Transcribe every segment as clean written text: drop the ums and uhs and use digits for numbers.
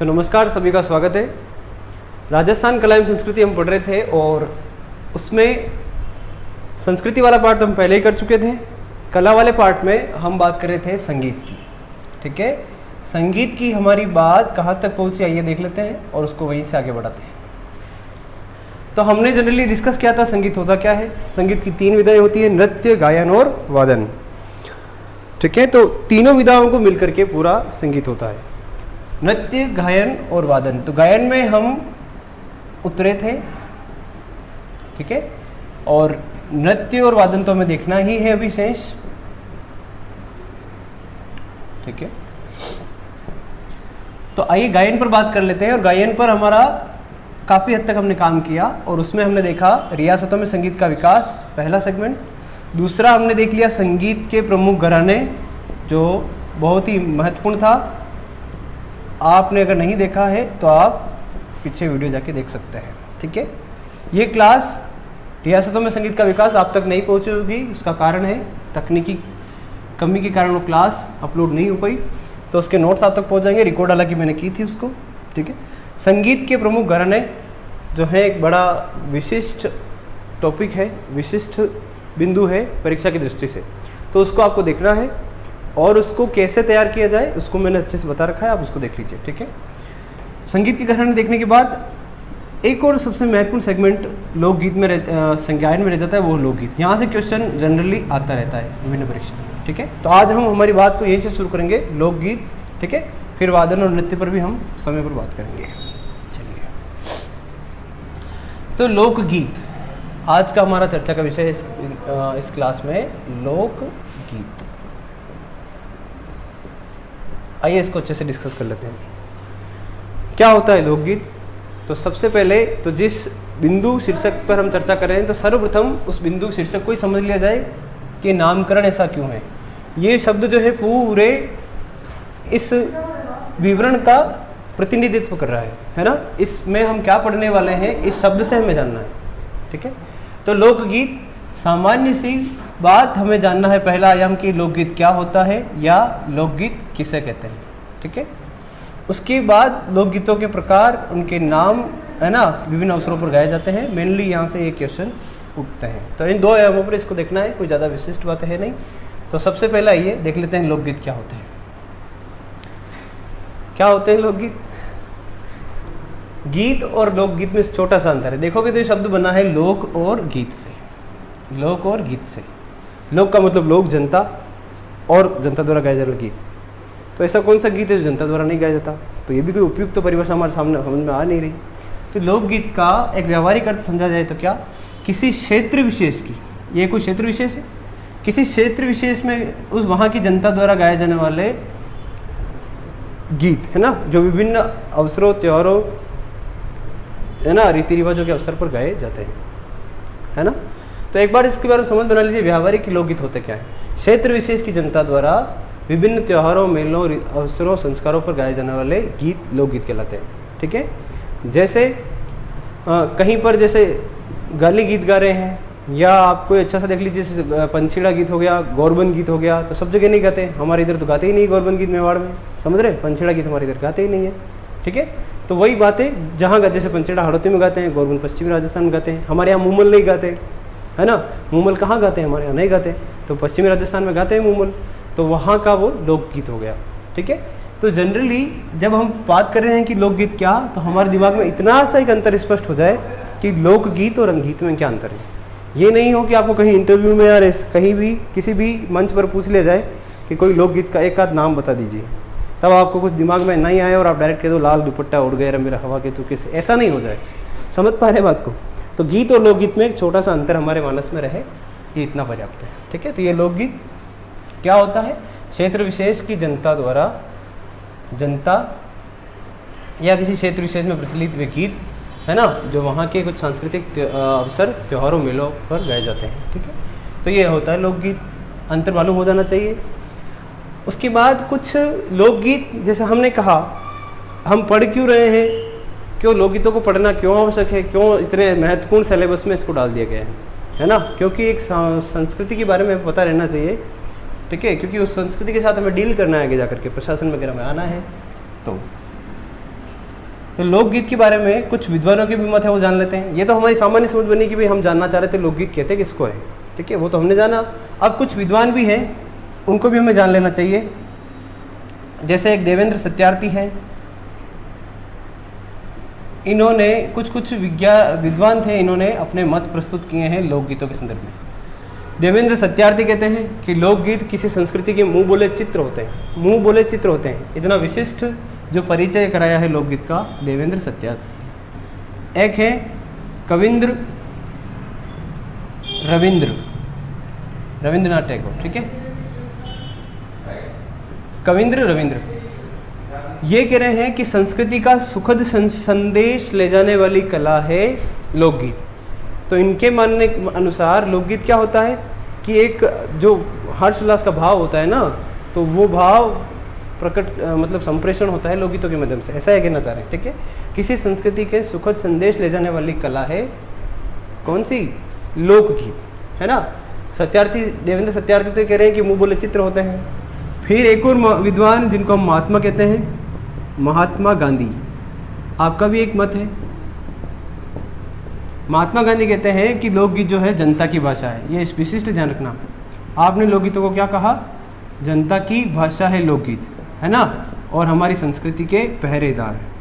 तो नमस्कार, सभी का स्वागत है। राजस्थान कला एवं संस्कृति हम पढ़ रहे थे और उसमें संस्कृति वाला पार्ट हम पहले ही कर चुके थे। कला वाले पार्ट में हम बात कर रहे थे संगीत की। ठीक है, संगीत की हमारी बात कहाँ तक पहुँची आइए देख लेते हैं और उसको वहीं से आगे बढ़ाते हैं। तो हमने जनरली डिस्कस किया था संगीत होता क्या है। संगीत की 3 विधाएं होती है, नृत्य, गायन और वादन। ठीक है, तो तीनों विधाओं को मिलकर के पूरा संगीत होता है, नृत्य, गायन और वादन। तो गायन में हम उतरे थे, ठीक है, और नृत्य और वादन तो हमें देखना ही है अभी शेष। ठीक है, तो आइए गायन पर बात कर लेते हैं। और गायन पर हमारा काफ़ी हद तक हमने काम किया और उसमें हमने देखा रियासतों में संगीत का विकास, पहला सेगमेंट। दूसरा हमने देख लिया संगीत के प्रमुख घराने, जो बहुत ही महत्वपूर्ण था। आपने अगर नहीं देखा है तो आप पीछे वीडियो जाके देख सकते हैं। ठीक है, ये क्लास रियासतों में संगीत का विकास आप तक नहीं पहुंची होगी। उसका कारण है तकनीकी कमी के कारण वो क्लास अपलोड नहीं हो पाई, तो उसके नोट्स आप तक पहुंच जाएंगे। रिकॉर्ड हालांकि मैंने की थी उसको। ठीक है, संगीत के प्रमुख घराने जो है एक बड़ा विशिष्ट टॉपिक है, विशिष्ट बिंदु है परीक्षा की दृष्टि से, तो उसको आपको देखना है और उसको कैसे तैयार किया जाए उसको मैंने अच्छे से बता रखा है, आप उसको देख लीजिए। ठीक है, संगीत के घराने देखने के बाद एक और सबसे महत्वपूर्ण सेगमेंट लोकगीत में गायन में रह जाता है, वो लोकगीत। यहाँ से क्वेश्चन जनरली आता रहता है विभिन्न परीक्षा में। ठीक है, तो आज हम हमारी बात को यहीं से शुरू करेंगे, लोकगीत। ठीक है, फिर वादन और नृत्य पर भी हम समय पर बात करेंगे। चलिए, तो लोकगीत आज का हमारा चर्चा का विषय है इस क्लास में, लोकगीत। आइए इसको अच्छे से डिस्कस कर लेते हैं। क्या होता है लोकगीत? तो सबसे पहले तो जिस बिंदु शीर्षक पर हम चर्चा कर रहे हैं, तो सर्वप्रथम उस बिंदु शीर्षक को ही समझ लिया जाए कि नामकरण ऐसा क्यों है। ये शब्द जो है पूरे इस विवरण का प्रतिनिधित्व कर रहा है ना। इसमें हम क्या पढ़ने वाले हैं, इस शब्द से हमें जानना है। ठीक है, तो लोकगीत सामान्य सी बात हमें जानना है, पहला आयाम कि लोकगीत क्या होता है या लोकगीत किसे कहते हैं। ठीक है, उसके बाद लोकगीतों के प्रकार, उनके नाम, है ना, विभिन्न अवसरों पर गाए जाते हैं। मेनली यहाँ से ये क्वेश्चन उठते हैं, तो इन 2 आयामों पर इसको देखना है, कोई ज़्यादा विशिष्ट बात है नहीं। तो सबसे पहला ये देख लेते हैं लोकगीत क्या होते हैं। क्या होते हैं लोकगीत? गीत और लोकगीत में छोटा सा अंतर है। देखोगे तो ये शब्द बना है लोक और गीत से। लोक और गीत से, लोक का मतलब लोक, जनता, और जनता द्वारा गाया जाने वाला गीत। तो ऐसा कौन सा गीत है जो जनता द्वारा नहीं गाया जाता? तो ये भी कोई उपयुक्त परिभाषा हमारे सामने समझ में आ नहीं रही। तो लोकगीत का एक व्यावहारिक अर्थ समझा जाए तो क्या, किसी क्षेत्र विशेष की, ये कोई क्षेत्र विशेष है, किसी क्षेत्र विशेष में उस वहाँ की जनता द्वारा गाए जाने वाले गीत, है ना, जो विभिन्न अवसरों, त्योहारों, है ना, रीति रिवाजों के अवसर पर गाए जाते हैं, है ना। तो एक बार इसके बारे में समझ बना लीजिए, व्यावहारिक लोकगीत होते क्या है। क्षेत्र विशेष की जनता द्वारा विभिन्न त्योहारों, मेलों, अवसरों, संस्कारों पर गाए जाने वाले गीत लोकगीत कहलाते हैं। ठीक है, जैसे कहीं पर जैसे गाली गीत गा रहे हैं, या आप कोई अच्छा सा देख लीजिए, जैसे पंछीड़ा गीत हो गया, गौरबंद गीत हो गया, तो सब जगह नहीं गाते। हमारे इधर तो गाते ही नहीं गौरबंद गीत, मेवाड़ में, समझ रहे, पंछीड़ा गीत हमारे इधर गाते ही नहीं है। ठीक है, तो वही बातें जहाँ गाते, जैसे पंछीड़ा हड़ौती में गाते हैं, गौरबंद पश्चिमी राजस्थान में गाते हैं, हमारे यहाँ मूमल नहीं गाते, है ना। मूमल कहाँ गाते हैं? हमारे यहाँ नहीं गाते, तो पश्चिमी राजस्थान में गाते हैं मूमल, तो वहाँ का वो लोकगीत हो गया। ठीक है, तो जनरली जब हम बात कर रहे हैं कि लोकगीत क्या, तो हमारे दिमाग में इतना सा एक अंतर स्पष्ट हो जाए कि लोकगीत और रंगगीत में क्या अंतर है। ये नहीं हो कि आपको कहीं इंटरव्यू में या कहीं भी किसी भी मंच पर पूछ लिया जाए कि कोई लोकगीत का एक आध नाम बता दीजिए, तब आपको कुछ दिमाग में नहीं आए और आप डायरेक्ट कह दो लाल दुपट्टा उड़ गया मेरा हवा के चुके से, ऐसा नहीं हो जाए। समझ पा रहे बात को? तो गीत और लोकगीत में एक छोटा सा अंतर हमारे मानस में रहे, ये इतना पर्याप्त है। ठीक है, तो ये लोकगीत क्या होता है, क्षेत्र विशेष की जनता द्वारा, जनता या किसी क्षेत्र विशेष में प्रचलित वे गीत, है ना, जो वहाँ के कुछ सांस्कृतिक अवसर, त्योहारों, मेलों पर गाए जाते हैं। ठीक है, तो ये होता है लोकगीत, अंतर मालूम हो जाना चाहिए। उसके बाद कुछ लोकगीत, जैसे हमने कहा, हम पढ़ क्यों रहे हैं, क्यों लोकगीतों को पढ़ना क्यों आवश्यक है, क्यों इतने महत्वपूर्ण सिलेबस में इसको डाल दिया गया है ना, क्योंकि एक संस्कृति के बारे में पता रहना चाहिए। ठीक है, क्योंकि उस संस्कृति के साथ हमें डील करना है आगे जाकर के, प्रशासन वगैरह में आना है। तो तो लोकगीत के बारे में कुछ विद्वानों के भी मत है, वो जान लेते हैं। ये तो हमारी सामान्य समझ बनी कि भाई हम जानना चाह रहे थे लोकगीत कहते किसको है, ठीक है, वो तो हमने जाना। अब कुछ विद्वान भी हैं, उनको भी हमें जान लेना चाहिए। जैसे एक देवेंद्र सत्यार्थी हैं, इन्होंने कुछ विद्वान थे, इन्होंने अपने मत प्रस्तुत किए हैं लोकगीतों के संदर्भ में। देवेंद्र सत्यार्थी कहते हैं कि लोकगीत किसी संस्कृति के मुंह बोले चित्र होते हैं, मुंह बोले चित्र होते हैं। इतना विशिष्ट जो परिचय कराया है लोकगीत का देवेंद्र सत्यार्थी। एक है कविंद्र रविंद्रनाथ टैगोर, ठीक है, कविंद्र रविंद्र ये कह रहे हैं कि संस्कृति का सुखद संदेश ले जाने वाली कला है लोकगीत। तो इनके मानने के अनुसार लोकगीत क्या होता है कि एक जो हर्ष उल्लास का भाव होता है ना, तो वो भाव प्रकट मतलब संप्रेषण होता है लोकगीतों के माध्यम से, ऐसा है कहना चाह रहे हैं, ठीक है। किसी संस्कृति के सुखद संदेश ले जाने वाली कला है कौन सी, लोकगीत, है ना। सत्यार्थी देवेंद्र सत्यार्थी तो कह रहे हैं कि मुंह बोले चित्र होते हैं। फिर एक और विद्वान जिनको हम महात्मा कहते हैं, महात्मा गांधी, आपका भी एक मत है। महात्मा गांधी कहते हैं कि लोकगीत जो है जनता की भाषा है। ये विशिष्ट ध्यान रखना, आपने लोकगीतों को क्या कहा, जनता की भाषा है लोकगीत, है ना, और हमारी संस्कृति के पहरेदार है।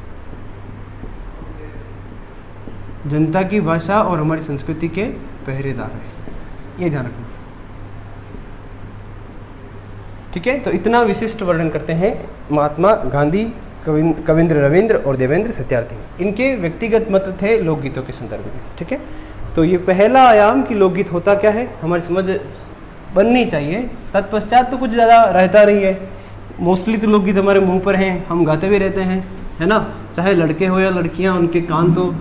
जनता की भाषा और हमारी संस्कृति के पहरेदार है, ये ध्यान रखना, ठीक है। तो इतना विशिष्ट वर्णन करते हैं महात्मा गांधी, कविंद्र रविंद्र और देवेंद्र सत्यार्थी। इनके व्यक्तिगत मत थे लोकगीतों के संदर्भ में, ठीक है। तो ये पहला आयाम कि लोकगीत होता क्या है हमारी समझ बननी चाहिए। तत्पश्चात तो कुछ ज़्यादा रहता नहीं है, मोस्टली तो लोकगीत हमारे मुंह पर हैं, हम गाते भी रहते हैं, है ना। चाहे लड़के हो या लड़कियां, उनके कान तो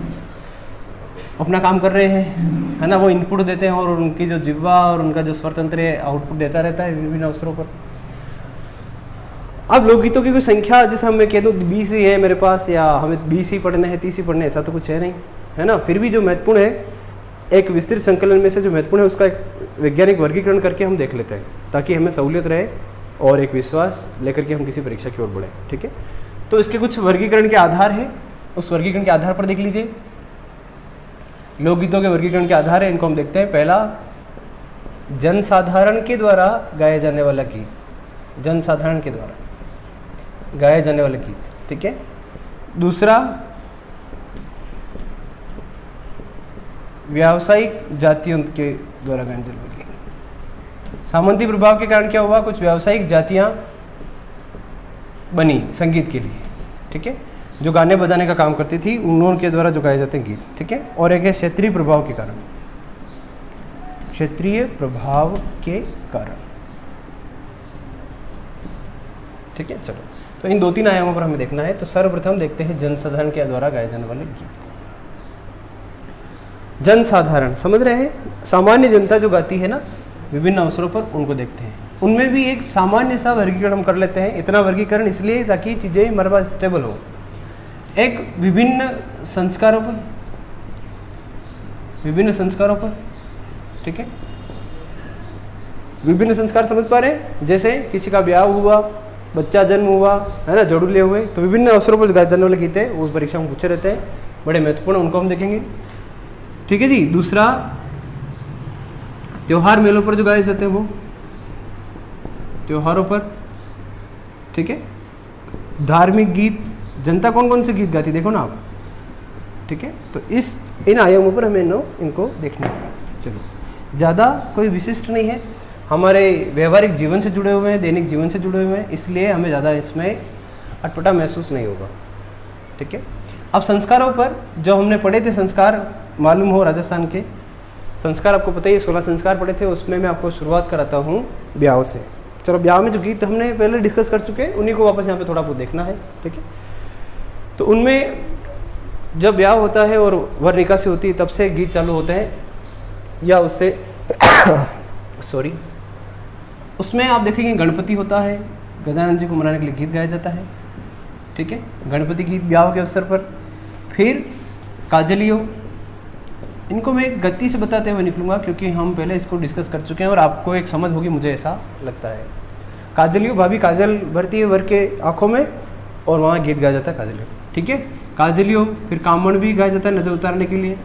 अपना काम कर रहे हैं, है ना, वो इनपुट देते हैं और उनकी जो जिह्वा और उनका जो स्वरतंत्र है आउटपुट देता रहता है विभिन्न अवसरों पर। अब लोकगीतों की कोई संख्या जैसे हम मैं कह दूँ 20 ही है मेरे पास, या हमें 20 ही पढ़ने हैं 30 ही पढ़ने, ऐसा तो कुछ है नहीं, है ना। फिर भी जो महत्वपूर्ण है, एक विस्तृत संकलन में से जो महत्वपूर्ण है उसका एक वैज्ञानिक वर्गीकरण करके हम देख लेते हैं, ताकि हमें सहूलियत रहे और एक विश्वास लेकर के हम किसी परीक्षा की ओर बढ़े, ठीक है। तो इसके कुछ वर्गीकरण के आधार है, उस वर्गीकरण के आधार पर देख लीजिए। लोकगीतों के वर्गीकरण के आधार है, इनको हम देखते हैं। पहला, जनसाधारण के द्वारा गाया जाने वाला गीत, जनसाधारण के द्वारा गाया जाने वाला गीत, ठीक है। दूसरा, व्यावसायिक जातियों के द्वारा गाया जाने वाला गीत। सामंती प्रभाव के कारण क्या हुआ, कुछ व्यावसायिक जातियां बनी संगीत के लिए, ठीक है, जो गाने बजाने का काम करती थी, उनके द्वारा जो गाए जाते हैं गीत, ठीक है। और एक है क्षेत्रीय प्रभाव के कारण, क्षेत्रीय प्रभाव के कारण, ठीक है। चलो, तो इन 2-3 आयामों पर हमें देखना है। तो सर्वप्रथम देखते हैं जनसाधारण के द्वारा गाए जाने वाले गीत। जनसाधारण समझ रहे हैं, सामान्य जनता जो गाती है ना विभिन्न अवसरों पर, उनको देखते हैं। उनमें भी एक सामान्य सा वर्गीकरण हम कर लेते हैं। इतना वर्गीकरण इसलिए ताकि चीज़ें हमारे पास स्टेबल हो। एक विभिन्न संस्कारों पर, ठीक है, विभिन्न संस्कार समझ पा रहे हैं। जैसे किसी का ब्याह हुआ, बच्चा जन्म हुआ, है ना, जोड़ू ले हुए, तो विभिन्न अवसरों पर गाए जाने वाले गीत है, वो परीक्षा में पूछे रहते हैं, बड़े महत्वपूर्ण, उनको हम देखेंगे, ठीक है जी। दूसरा, त्योहार मेलों पर जो गाए जाते हैं, वो त्योहारों पर, ठीक है। धार्मिक गीत, जनता कौन कौन से गीत गाती देखो ना आप, ठीक है। तो इन आयामों पर हमें इनको देखना है। चलो, ज़्यादा कोई विशिष्ट नहीं है, हमारे व्यवहारिक जीवन से जुड़े हुए हैं, दैनिक जीवन से जुड़े हुए हैं, इसलिए हमें ज़्यादा इसमें अटपटा महसूस नहीं होगा, ठीक है। अब संस्कारों पर जो हमने पढ़े थे, संस्कार मालूम हो राजस्थान के संस्कार, आपको पता ही 16 संस्कार पढ़े थे, उसमें मैं आपको शुरुआत कराता हूँ ब्याह से। चलो, ब्याह में जो गीत हमने पहले डिस्कस कर चुके हैं, उन्हीं को वापस यहाँ पे थोड़ा बहुत देखना है, ठीक है। तो उनमें जब ब्याह होता है और वर निकासी होती है, तब से गीत चालू होते हैं, या उससे सॉरी, उसमें आप देखेंगे गणपति होता है, गजानन जी को मनाने के लिए गीत गाया जाता है, ठीक है, गणपति गीत ब्याह के अवसर पर। फिर काजलियों, इनको मैं गति से बताते हुए निकलूंगा क्योंकि हम पहले इसको डिस्कस कर चुके हैं और आपको एक समझ होगी, मुझे ऐसा लगता है। काजलियों, भाभी काजल भरती है वर के आँखों में और वहाँ गीत गाया जाता है काजलियों, ठीक है। काजलियो, फिर कामण भी गाया जाता है नजर उतारने के लिए,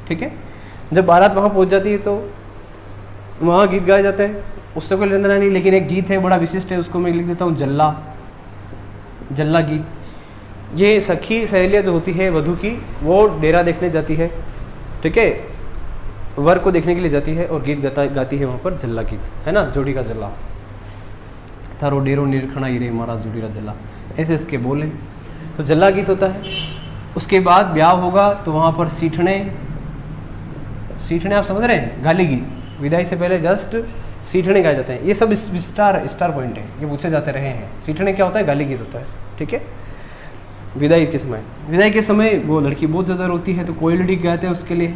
ठीक है। जब बारात वहाँ पहुँच जाती है तो वहाँ गीत गाए जाते हैं, उससे कोई लेना नहीं। लेकिन एक गीत है बड़ा विशिष्ट है, उसको मैं लिख देता हूँ, जल्ला, जल्ला गीत। ये सखी सहेलियाँ जो होती है वधू की, वो डेरा देखने जाती है, ठीक है, वर को देखने के लिए जाती है और गीत गाती है वहाँ पर, जल्ला गीत, है ना, जोड़ी का जल्ला। थारो डेरो निरखना ही रे मारा जोड़ी का जल्ला, ऐसे इसके बोले, तो जल्ला गीत होता है। उसके बाद ब्याह होगा तो वहाँ पर सीठने, सीठने आप समझ रहे हैं, गाली गीत, विदाई से पहले जस्ट सीठने गाए जाते हैं। ये सब स्टार पॉइंट है, ये पूछे जाते रहे हैं। सीठने क्या होता है, गाली गीत होता है, ठीक है। विदाई के समय वो लड़की बहुत ज़्यादा रोती है तो कोयलड़ी गाते हैं उसके लिए,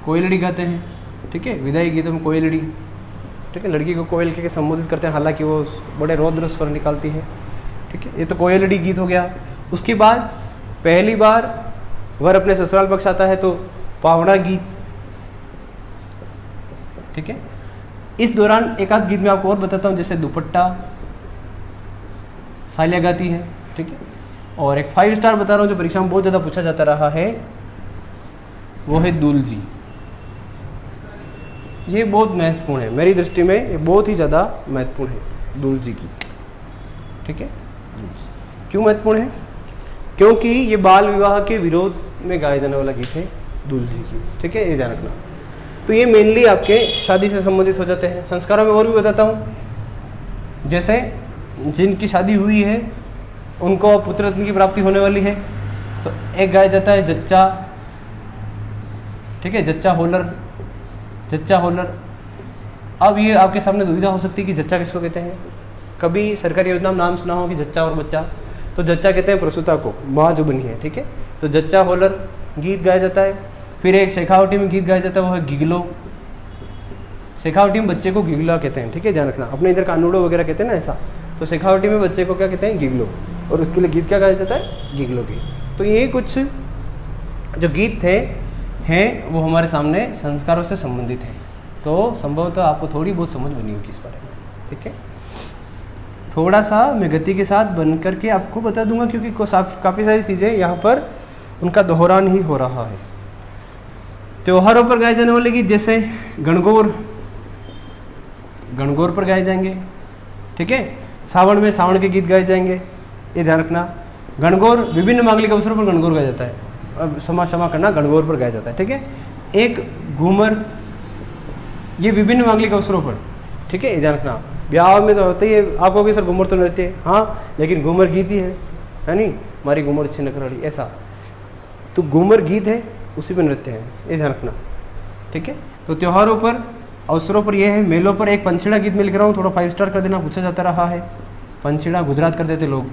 कोयलड़ी गाते हैं, ठीक है। विदाई गीतों में कोयलड़ी, ठीक है, लड़की को कोयल के संबोधित करते हैं, हालांकि वो बड़े रौद्र स्वर निकालती है, ठीक है। ये तो कोयलड़ी गीत हो गया। उसके बाद पहली बार वर अपने ससुराल पक्ष आता है तो पावड़ा गीत, ठीक है। इस दौरान एक आध गीत में आपको और बताता हूँ, जैसे दुपट्टा सालिया गाती है, ठीक है। और एक 5 स्टार बता रहा हूँ जो परीक्षा में बहुत ज़्यादा पूछा जाता रहा है, वो है दुलजी। ये बहुत महत्वपूर्ण है मेरी दृष्टि में, ये बहुत ही ज़्यादा महत्वपूर्ण है दुलजी की, ठीक है। क्यों महत्वपूर्ण है? क्योंकि ये बाल विवाह के विरोध में गाया जाने वाला गीत है दुलजी की, ठीक है, ये ध्यान रखना। तो ये मेनली आपके शादी से संबंधित हो जाते हैं। संस्कारों में और भी बताता हूँ, जैसे जिनकी शादी हुई है उनको पुत्र रत्न की प्राप्ति होने वाली है तो एक गाया जाता है जच्चा, ठीक है, जच्चा होलर, जच्चा होलर। अब ये आपके सामने दुविधा हो सकती है कि जच्चा किसको कहते हैं। कभी सरकारी योजना में नाम सुना हो कि जच्चा और बच्चा, तो जच्चा कहते हैं प्रसूता को, माँ जो बनी है, ठीक है। तो जच्चा होलर गीत गाया जाता है। फिर एक शेखावटी में गीत गाया जाता है, वो है गिगलो। शेखावटी में बच्चे को गिगला कहते हैं, ठीक है, ध्यान रखना। अपने इधर कानूड़ो वगैरह कहते हैं ना ऐसा, तो शेखावटी में बच्चे को क्या कहते हैं, गिगलो, और उसके लिए गीत क्या गाया जाता है, गिगलो गीत। तो ये कुछ जो गीत थे हैं वो हमारे सामने संस्कारों से संबंधित हैं। तो संभवतः आपको थोड़ी बहुत समझ बनी होगी इस बारे में, ठीक है। थोड़ा सा मैं गति के साथ बन करके आपको बता दूंगा, क्योंकि काफ़ी सारी चीज़ें यहाँ पर उनका दोहरान ही हो रहा है। त्योहारों पर गाए जाने वाले गीत जैसे गणगौर, गणगौर पर गाए जाएंगे, ठीक है। सावन में सावन के गीत गाए जाएंगे, ये ध्यान रखना। गणगौर विभिन्न मांगलिक अवसरों पर गणगौर गाया जाता है, अब क्षमा करना, गणगौर पर गाया जाता है, ठीक है। एक घूमर, ये विभिन्न मांगलिक अवसरों पर, ठीक है, ये ध्यान रखना। ब्याह में तो होता ही है, आप कहोगे सर घूमर तो नृत्य है, हाँ, लेकिन घूमर गीत ही है नहीं, हमारी घूमर अच्छी नकराड़ी, ऐसा तो घूमर गीत है, उसी पर नृत्य है, ये ध्यान रखना, ठीक है। तो त्योहारों पर, अवसरों पर ये है। मेलों पर एक पंछीड़ा गीत में लिख रहा हूँ, थोड़ा 5 स्टार कर देना, पूछा जाता रहा है। पंछीड़ा गुजरात कर देते लोग,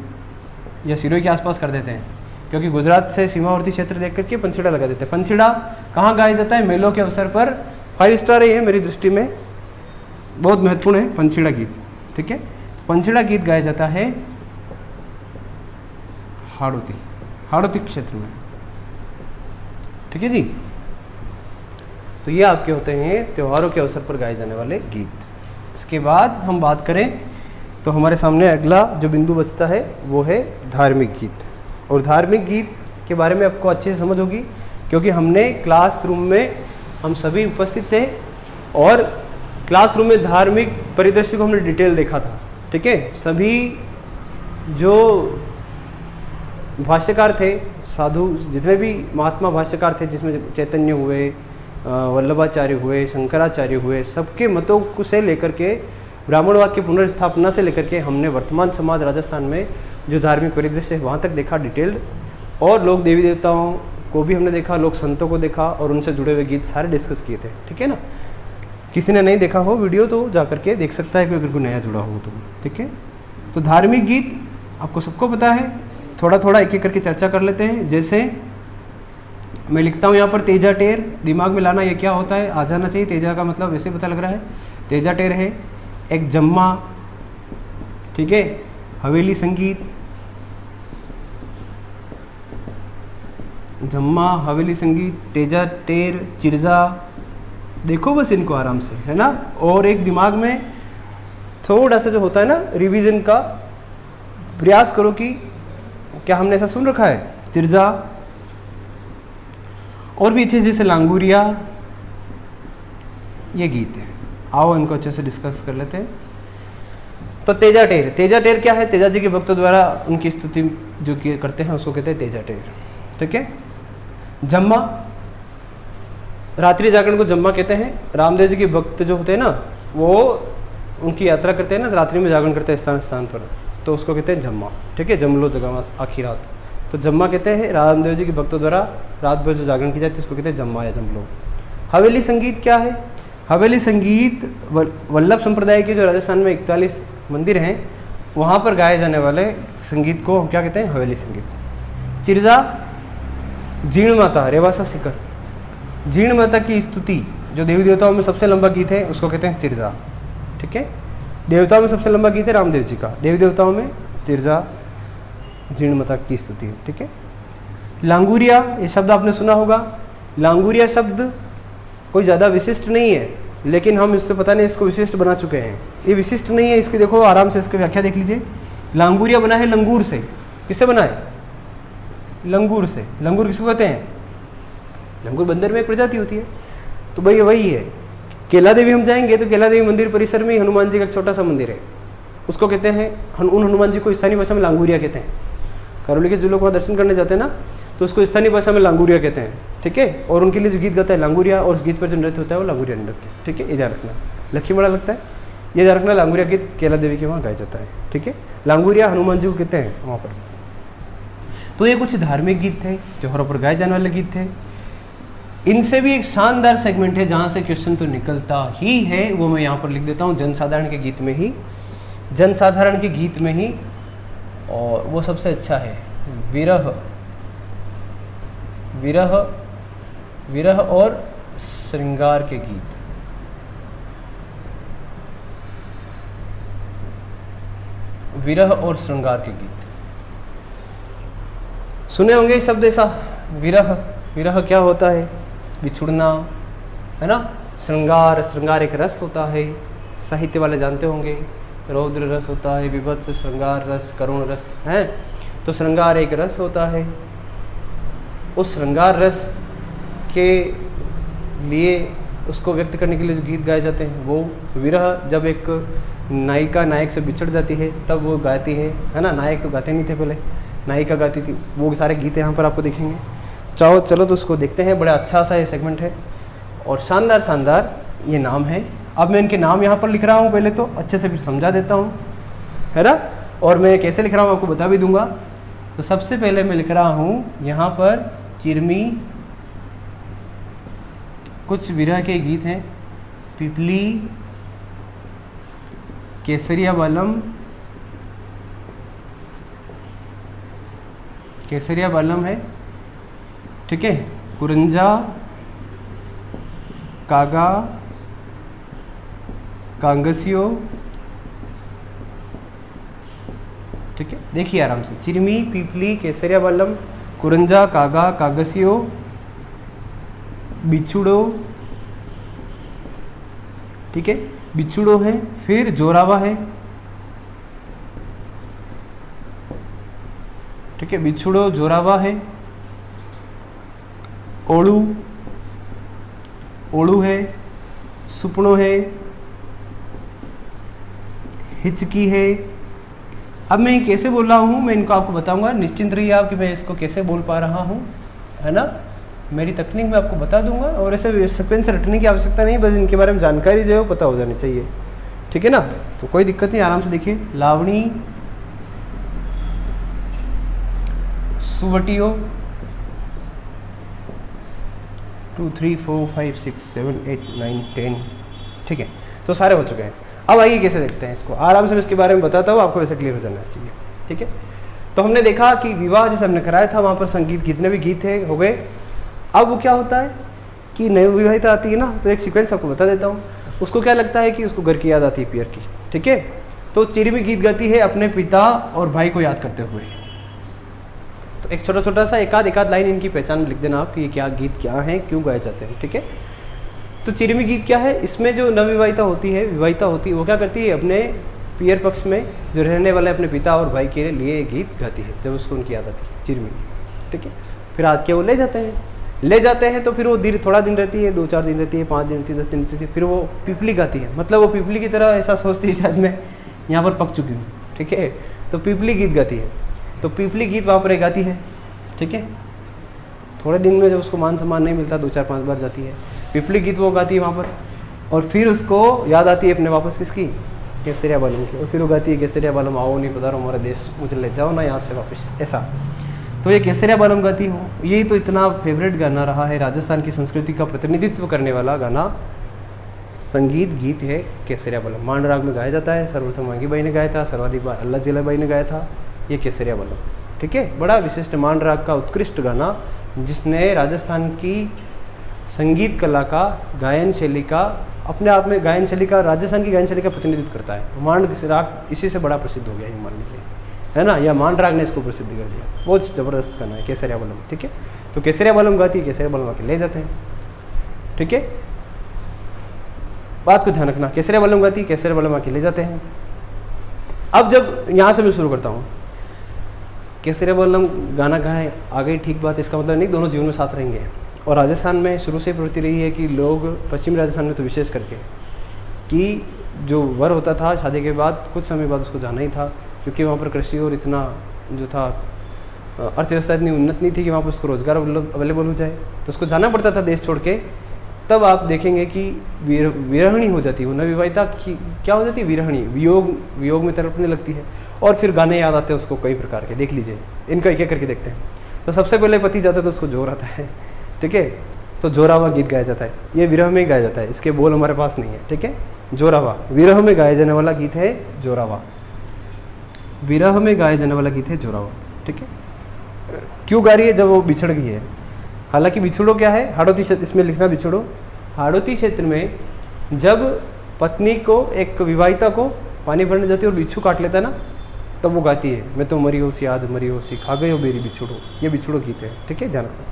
या सिरोही के आसपास कर देते हैं, क्योंकि गुजरात से सीमावर्ती क्षेत्र देख करके पंछीड़ा लगा देते हैं। पंछीड़ा कहाँ गाया जाता है, मेलों के अवसर पर। 5 स्टार ही है मेरी दृष्टि में, बहुत महत्वपूर्ण है पंछीड़ा गीत, ठीक है। पंछीड़ा गीत गाया जाता है हाड़ौती क्षेत्र में, ठीक है जी। तो ये आपके होते हैं त्योहारों के अवसर पर गाए जाने वाले गीत। इसके बाद हम बात करें तो हमारे सामने अगला जो बिंदु बचता है वो है धार्मिक गीत। और धार्मिक गीत के बारे में आपको अच्छे से समझ होगी, क्योंकि हमने क्लासरूम में हम सभी उपस्थित थे और क्लासरूम में धार्मिक परिदृश्य को हमने डिटेल देखा था, ठीक है। सभी जो भाष्यकार थे, साधु, जितने भी महात्मा भाष्यकार थे, जिसमें चैतन्य हुए, वल्लभाचार्य हुए, शंकराचार्य हुए, सबके मतों को से लेकर के, ब्राह्मणवाद की पुनर्स्थापना से लेकर के हमने वर्तमान समाज राजस्थान में जो धार्मिक परिदृश्य है वहाँ तक देखा डिटेल्ड। और लोग देवी देवताओं को भी हमने देखा, लोग संतों को देखा और उनसे जुड़े हुए गीत सारे डिस्कस किए थे, ठीक है ना। किसी ने नहीं देखा हो वीडियो तो जा करके देख सकता है, कोई अगर कोई नया जुड़ा हो तो, ठीक है। तो धार्मिक गीत आपको सबको पता है, थोड़ा थोड़ा एक एक करके चर्चा कर लेते हैं। जैसे मैं लिखता हूँ यहाँ पर तेजा टेर, दिमाग में लाना ये क्या होता है, आ जाना चाहिए। तेजा का मतलब वैसे पता लग रहा है, तेजा टेर है। एक जम्मा, ठीक है, हवेली संगीत, जम्मा, हवेली संगीत, तेजा टेर, चिरजा, देखो बस इनको आराम से, है ना। और एक दिमाग में थोड़ा सा जो होता है ना रिवीजन का, प्रयास करो कि क्या हमने ऐसा सुन रखा है? तिरजा। और भी चीज़ जैसे लांगुरिया, ये गीत है। आओ इनको अच्छे से डिस्कस कर लेते हैं। तो तेजा टेर, तेजा टेर क्या है? तेजा जी के भक्तों द्वारा उनकी स्तुति जो कि करते हैं उसको कहते हैं तेजा टेर। ठीक है। जम्मा, रात्रि जागरण को जम्मा कहते हैं। रामदेव जी के भक्त जो होते हैं ना, वो उनकी यात्रा करते हैं ना, रात्रि में जागरण करते हैं स्थान स्थान पर, तो उसको कहते हैं जम्मा। ठीक है। जमलो जगमा आखिर रात, तो जम्मा कहते हैं। रामदेव जी के भक्तों द्वारा रात भर जो जागरण की जाती है उसको कहते हैं जम्मा या जमलो। हवेली संगीत क्या है? हवेली संगीत वल्लभ संप्रदाय के जो राजस्थान में 41 मंदिर हैं वहाँ पर गाए जाने वाले संगीत को हम क्या कहते हैं? हवेली संगीत। चिरजा, जीर्ण माता, रेवासा शिखर, जीर्ण माता की स्तुति जो देवी देवताओं में सबसे लंबा गीत है उसको कहते हैं चिरजा। ठीक है। देवताओं में सबसे लंबा गीत है रामदेव जी का, देवी देवताओं में चिरजा जीर्ण माता की स्तुति है। ठीक है। लांगुरिया, ये शब्द आपने सुना होगा। लांगुरिया शब्द कोई ज़्यादा विशिष्ट नहीं है, लेकिन हम इससे पता नहीं इसको विशिष्ट बना चुके हैं। ये विशिष्ट नहीं है, इसकी देखो आराम से इसकी व्याख्या देख लीजिए। लांगुरिया बना है लंगूर से। किससे बना है? लंगूर से। लंगूर किसको कहते हैं? लंगूर बंदर में एक प्रजाति होती है, तो भाई वही है। केला देवी हम जाएंगे तो केला देवी मंदिर परिसर में हनुमान जी का एक छोटा सा मंदिर है, उसको कहते हैं उन हनुमान जी को स्थानीय भाषा में लांगुरिया कहते हैं। करौली के जो लोग वहाँ दर्शन करने जाते हैं ना, तो उसको स्थानीय भाषा में लांगुरिया कहते हैं। ठीक है। और उनके लिए जो गीत गाता है लांगुरिया, और उस गीत पर जो नृत्य होता है वो लांगुरिया नृत्य। ठीक है। ये ध्यान रखना, लक्ष्मी बड़ा लगता है, ये ध्यान रखना। लांगुरिया गीत केला देवी के वहाँ गाया जाता है। ठीक है। लांगुरिया हनुमान जी को कहते हैं वहाँ पर। तो ये कुछ धार्मिक गीत थे, त्योहारों पर गाए जाने वाले गीत थे। इनसे भी एक शानदार सेगमेंट है जहाँ से क्वेश्चन तो निकलता ही है, वो मैं यहाँ पर लिख देता हूँ। जनसाधारण के गीत में ही, जनसाधारण के गीत में ही, और वो सबसे अच्छा है विरह, विरह, विरह और श्रृंगार के गीत। विरह और श्रृंगार के गीत सुने होंगे शब्द ऐसा। विरह, विरह क्या होता है? बिछुड़ना, है ना। श्रृंगार, श्रृंगार एक रस होता है, साहित्य वाले जानते होंगे। रौद्र रस होता है, विभत्स, श्रृंगार रस, करुण रस है। तो श्रृंगार एक रस होता है। उस श्रृंगार रस के लिए, उसको व्यक्त करने के लिए जो गीत गाए जाते हैं वो विरह। जब एक नायिका नायक से बिछड़ जाती है तब वो गाती है ना। नायक तो गाते नहीं थे पहले, नायिका गाती थी। वो सारे गीत यहाँ पर आपको दिखेंगे। चलो तो उसको देखते हैं। बड़ा अच्छा सा ये सेगमेंट है और शानदार शानदार ये नाम है। अब मैं इनके नाम यहाँ पर लिख रहा हूँ, पहले तो अच्छे से फिर समझा देता हूँ, है ना। और मैं कैसे लिख रहा हूँ आपको बता भी दूंगा। तो सबसे पहले मैं लिख रहा हूँ यहाँ पर चिरमी, कुछ विरह के गीत हैं। पिपली, केसरिया बालम, केसरिया बालम है। ठीक है। कुरंजा, कागा, कांगसियो। ठीक है। देखिए आराम से, चिरमी, पीपली, केसरिया बालम, कुरंजा, कागा, कागसियो, बिछुड़ो। ठीक है। बिछुड़ो है। फिर जोरावा है। ठीक है। बिछुड़ो, जोरावा है। ओड़ू, ओड़ू है। सुपनो है। हिचकी है। अब मैं कैसे बोल रहा हूँ मैं इनको आपको बताऊंगा, निश्चिंत रहिए आप कि मैं इसको कैसे बोल पा रहा हूँ, है ना। मेरी तकनीक मैं आपको बता दूंगा, और ऐसे सीक्वेंस रटने की आवश्यकता नहीं, बस इनके बारे में जानकारी जो है वो पता हो जानी चाहिए। ठीक है ना। तो कोई दिक्कत नहीं, आराम से देखिए। लावणी, सुवटियो, 2 3 4 5 6 7 8 9 10। ठीक है। तो सारे हो चुके हैं। अब आइए कैसे देखते हैं इसको, आराम से मैं इसके बारे में बताता हूँ, आपको वैसे क्लियर हो जाना चाहिए। ठीक है। तो हमने देखा कि विवाह जैसे हमने कराया था वहाँ पर संगीत, जितने भी गीत थे हो गए। अब वो क्या होता है कि नवविवाहिता आती है ना, तो एक सीक्वेंस आपको बता देता हूँ। उसको क्या लगता है कि उसको घर की याद आती है, पियर की। ठीक है। तो चिरमी गीत गाती है अपने पिता और भाई को याद करते हुए। तो एक छोटा छोटा सा एक आध लाइन इनकी पहचान लिख देना आप कि ये क्या गीत क्या हैं, क्यों गाए जाते हैं। ठीक है। तो चिरमी गीत क्या है? इसमें जो नवविवाहिता होती है, विवाहिता होती है, वो क्या करती है? अपने पियर पक्ष में जो रहने वाले अपने पिता और भाई के लिए ये गीत गाती है जब उसको उनकी याद आती है चिरमिन, ठीक है। फिर आज के वो ले जाते हैं तो फिर वो थोड़ा दिन रहती है, 2-4 दिन रहती है, 5 दिन रहती है, 10 दिन रहती है, फिर वो पिपली गाती है। मतलब वो पिपली की तरह ऐसा सोचती है शायद मैं यहाँ पर पक चुकी हूँ, ठीक है। तो पिपली गीत गाती है, तो पिपली गीत वहाँ पर गाती है, ठीक है। थोड़े दिन में जब उसको मान सम्मान नहीं मिलता 2-4-5 बार जाती है, पिपली गीत वो गाती है वहाँ पर, और फिर उसको याद आती है अपने वापस किसकी, केसरिया बालम की, और फिर वो गाती है केसरिया बालम आओ नहीं पधारो हमारा देश, मुझे ले जाओ ना यहाँ से वापस, ऐसा। तो ये केसरिया बालम गाती हूँ, यही तो इतना फेवरेट गाना रहा है, राजस्थान की संस्कृति का प्रतिनिधित्व करने वाला गाना संगीत गीत है केसरिया बालम। मांड राग में गाया जाता है, सर्वप्रथम वांगी बाई ने गाया था, सर्वाधिक बार अल्लाह जिला बाई ने गाया था, ये केसरिया बालम, ठीक है। बड़ा विशिष्ट मांड राग का उत्कृष्ट गाना जिसने राजस्थान की संगीत कला का, गायन शैली का, अपने आप में गायन शैली का, राजस्थान की गायन शैली का प्रतिनिधित्व करता है। मांड राग इसी से बड़ा प्रसिद्ध हो गया हिमालय से, है ना, या मांड राग ने इसको प्रसिद्ध कर दिया। बहुत ज़बरदस्त गाना है केसरिया बालम, ठीक है। तो केसरिया बालम गाती है, केसरिया बालम आके ले जाते हैं, ठीक है। बात को ध्यान रखना, केसरिया बालम गाती है, केसरिया बालम आके ले जाते हैं। अब जब यहाँ से मैं शुरू करता हूँ, केसरिया बालम गाना गाए आ गई, ठीक बात, इसका मतलब नहीं दोनों जीवन में साथ रहेंगे। और राजस्थान में शुरू से प्रवृत्ति रही है कि लोग, पश्चिमी राजस्थान में तो विशेष करके, कि जो वर होता था शादी के बाद कुछ समय बाद उसको जाना ही था, क्योंकि वहाँ पर कृषि और इतना जो था अर्थव्यवस्था इतनी उन्नत नहीं थी कि वहाँ पर उसको रोज़गार अवेलेबल हो जाए, तो उसको जाना पड़ता था देश छोड़ के। तब आप देखेंगे कि विरहणी हो जाती है, वो नवविवाहिता की क्या हो जाती है, विरहणी, वियोग में तड़पने लगती है। और फिर गाने याद आते हैं उसको कई प्रकार के, देख लीजिए, इनका एक एक करके देखते हैं। तो सबसे पहले पति जाता है तो उसको जोर आता है, ठीक है, तो जोरावा गीत गाया जाता है, ये विरह में गाया जाता है, इसके बोल हमारे पास नहीं है, ठीक है। जोरावा विरह में गाया जाने वाला गीत है, जोरावा विरह में गाया जाने वाला गीत है जोरावा, ठीक है। क्यों गा रही है, जब वो बिछड़ गई है। हालांकि बिछड़ो क्या है, हाड़ौती क्षेत्र, इसमें लिखना बिछड़ो, हाड़ौती क्षेत्र में जब पत्नी को, एक विवाहिता को पानी भरने जाती है और बिच्छू काट लेता है ना, तब वो गाती है, मैं तो मरी हो सी याद, मरी हो सी खा गए हो बेरी बिछड़ो, ये बिछड़ो गीत है, ठीक है, ध्यान रखना।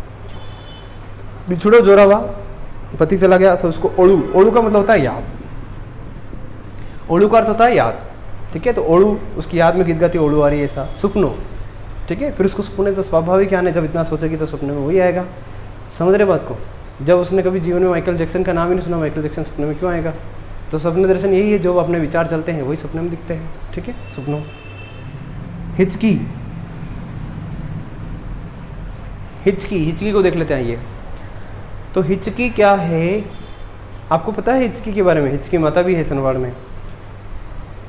बिछड़ो जोरावा, पति चला गया तो उसको ओड़ू, ओड़ू का मतलब होता है याद, ओड़ू का अर्थ होता है याद, ठीक है। तो ओड़ू, उसकी याद में गीत गाती है, ओड़ू आ रही है, ऐसा सुपनो, ठीक है। फिर उसको सपने तो स्वाभाविक आने, जब इतना सोचेगी तो सपने में वही आएगा, समझ रहे बात को। जब उसने कभी जीवन में माइकल जैक्सन का नाम ही नहीं सुना, माइकल जैक्सन सपने में क्यों आएगा। तो सपने दर्शन यही है, जो अपने विचार चलते हैं वही सपने में दिखते हैं, ठीक है। सपनों, हिचकी, हिचकी, हिचकी को देख लेते हैं ये। तो हिचकी क्या है, आपको पता है हिचकी के बारे में, हिचकी माता भी है सनवाड़ में,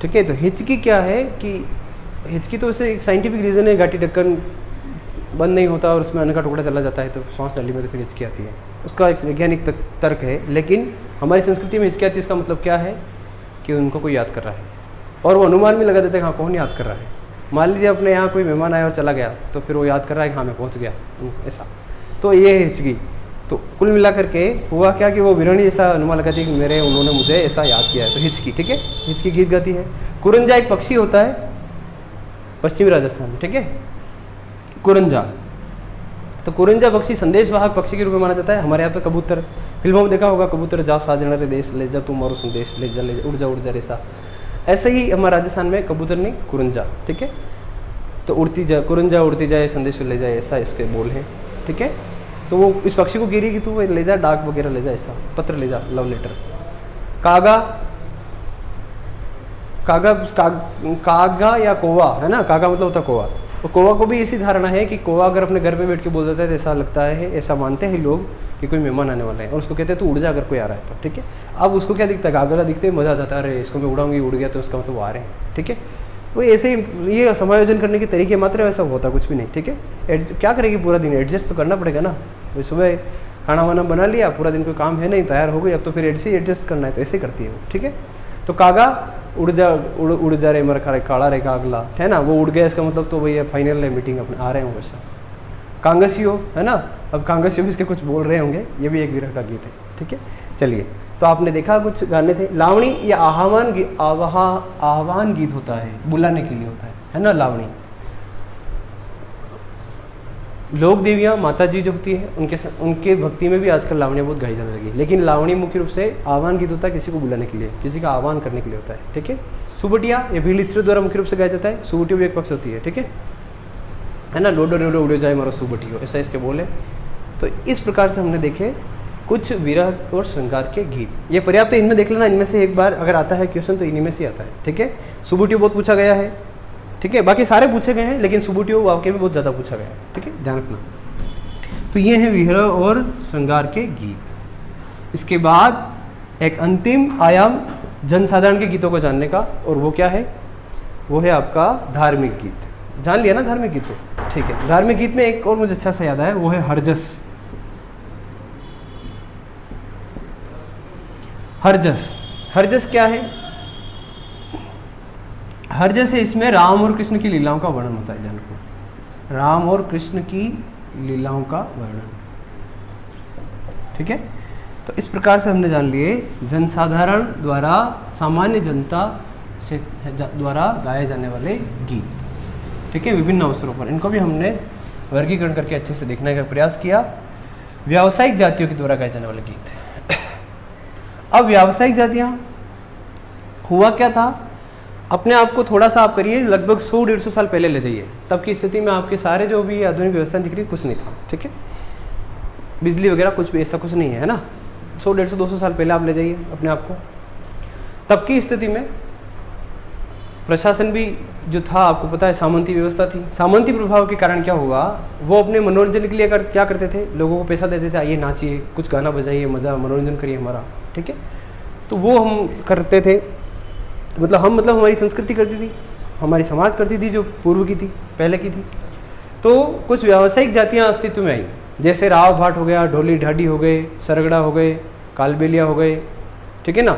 ठीक है। तो हिचकी क्या है कि हिचकी तो वैसे एक साइंटिफिक रीज़न है, घाटी ढक्कन बंद नहीं होता और उसमें अन्न का टुकड़ा चला जाता है तो सांस नली में तो फिर हिचकी आती है, उसका एक वैज्ञानिक तर्क है। लेकिन हमारी संस्कृति में हिचकी आती है, इसका मतलब क्या है कि उनको कोई याद कर रहा है, और वो अनुमान भी लगा देते हैं हाँ कौन याद कर रहा है। मान लीजिए अपने यहाँ कोई मेहमान आया और चला गया, तो फिर वो याद कर रहा है हाँ मैं पहुँच गया, ऐसा। तो ये है हिचकी। तो कुल मिला करके हुआ क्या कि वो विरहणी ऐसा अनुमान लगाती है कि मेरे, उन्होंने मुझे ऐसा याद किया है, तो हिचकी, ठीक है, हिचकी गीत गाती है। कुरंजा एक पक्षी होता है पश्चिमी राजस्थान में, ठीक है, कुरंजा। तो कुरंजा पक्षी संदेशवाहक पक्षी के रूप में माना जाता है। हमारे यहाँ पे कबूतर, फिल्मों में देखा होगा, कबूतर जा साजन रे देश ले जा, तुम मारो संदेश ले जा, उड़ जा रेसा, ऐसे ही हमारे राजस्थान में कबूतर नहीं, कुरंजा, ठीक है। तो उड़ती जा, कुरंजा उड़ती जाए संदेश ले जाए, ऐसा इसके बोल है, ठीक है। तो वो इस पक्षी को गिरी कि तू ले जा डाक वगैरह ले जा, ऐसा पत्र ले जा, लव लेटर। कागा, कागा या कौवा है ना, कागा मतलब होता कौवा। तो कौवा को भी इसी धारणा है कि कौवा अगर अपने घर पे बैठ के बोल देता है तो ऐसा लगता है, ऐसा मानते हैं लोग कि कोई मेहमान आने वाला है, और उसको कहते हैं तू उड़ जा अगर कोई आ रहा है तो, ठीक है। अब उसको क्या दिखता है, गागला दिखते हैं, मजा आ जाता है, अरे इसको मैं उड़ाऊंगी, उड़ गया तो उसका मतलब वो आ रहे हैं, ठीक है। वो ऐसे ही ये समायोजन करने के तरीके मात्र, वैसा होता कुछ भी नहीं, ठीक है। क्या करेगी पूरा दिन, एडजस्ट तो करना पड़ेगा ना। भाई सुबह खाना वाना बना लिया, पूरा दिन कोई काम है नहीं, तैयार हो गई, अब तो फिर ऐसे ही एडजस्ट करना है, तो ऐसे करती है वो, ठीक है। तो कागा उड़ जा रे मर खा रे काड़ा रे कागला, है ना, वो उड़ गया, इसका मतलब तो भैया फाइनल है, मीटिंग अपने आ रहे होंगे वैसा। कांगसियो है ना, अब कांगसियो भी इसके कुछ बोल रहे होंगे, ये भी एक विरह का गीत है, ठीक है। चलिए, तो आपने देखा कुछ गाने थे। लावणी ये आह्वान गीत होता है, बुलाने के लिए होता है ना, लावणी। लोक देवियाँ माता जी जो होती है उनके भक्ति में भी आजकल लावणी बहुत गाई जाने लगी, लेकिन लावणी मुख्य रूप से आह्वान गीत होता है, किसी को बुलाने के लिए, किसी का आह्वान करने के लिए होता है। ठीक है, सुबटिया ये भील स्त्रियों द्वारा मुख्य रूप से गाया जाता है। सुबटिया भी एक पक्ष होती है। ठीक है ना, लोडो लोडो उड़ो जाए मारो सुबटियो, ऐसा इसके बोले। तो इस प्रकार से हमने देखे कुछ विरह और श्रृंगार के गीत। ये पर्याप्त, तो इनमें देख लेना, इनमें से एक बार अगर आता है क्वेश्चन तो इन्हीं में से आता है। ठीक है, सुबटियो बहुत पूछा गया है। ठीक है, बाकी सारे पूछे गए हैं, लेकिन सुबटियो वाक्य में बहुत ज़्यादा पूछा गया है। ठीक है, ध्यान रखना। तो ये है विरह और श्रृंगार के गीत। इसके बाद एक अंतिम आयाम जनसाधारण के गीतों को जानने का, और वो क्या है? वो है आपका धार्मिक गीत। जान लिया ना धार्मिक गीत? तो ठीक है, धार्मिक गीत में एक और मुझे अच्छा सा याद आया, वो है हरजस। हरजस, हरजस क्या है? हरजस है, इसमें राम और कृष्ण की लीलाओं का वर्णन होता है। ध्यान रखो, राम और कृष्ण की लीलाओं का वर्णन। ठीक है, तो इस प्रकार से हमने जान लिए जनसाधारण द्वारा, सामान्य जनता से द्वारा गाए जाने वाले गीत। ठीक है, विभिन्न अवसरों पर इनको भी हमने वर्गीकरण करके अच्छे से देखने का प्रयास किया। व्यावसायिक जातियों के द्वारा गाए जाने वाले गीत। अब व्यावसायिक जातियाँ, हुआ क्या था? अपने आप को थोड़ा सा आप करिए, लगभग 100-150 साल पहले ले जाइए। तब की स्थिति में आपके सारे जो भी आधुनिक व्यवस्था दिख रही कुछ नहीं था। ठीक है, बिजली वगैरह कुछ भी ऐसा कुछ नहीं है ना। 100-150-200 साल पहले आप ले जाइए अपने आप को। तब की स्थिति में प्रशासन भी जो था, आपको पता है, सामंती व्यवस्था थी। सामंती प्रभाव के कारण क्या हुआ, वो अपने मनोरंजन के लिए क्या करते थे, लोगों को पैसा देते थे, आइए नाचिए, कुछ गाना बजाइए, मज़ा मनोरंजन करिए हमारा। ठीक है, तो वो हम करते थे, मतलब हमारी संस्कृति करती थी, हमारी समाज करती थी, जो पूर्व की थी, पहले की थी। तो कुछ व्यावसायिक जातियाँ अस्तित्व में आई, जैसे राव भाट हो गया, ढोली ढाडी हो गए, सरगड़ा हो गए, कालबेलिया हो गए। ठीक है ना,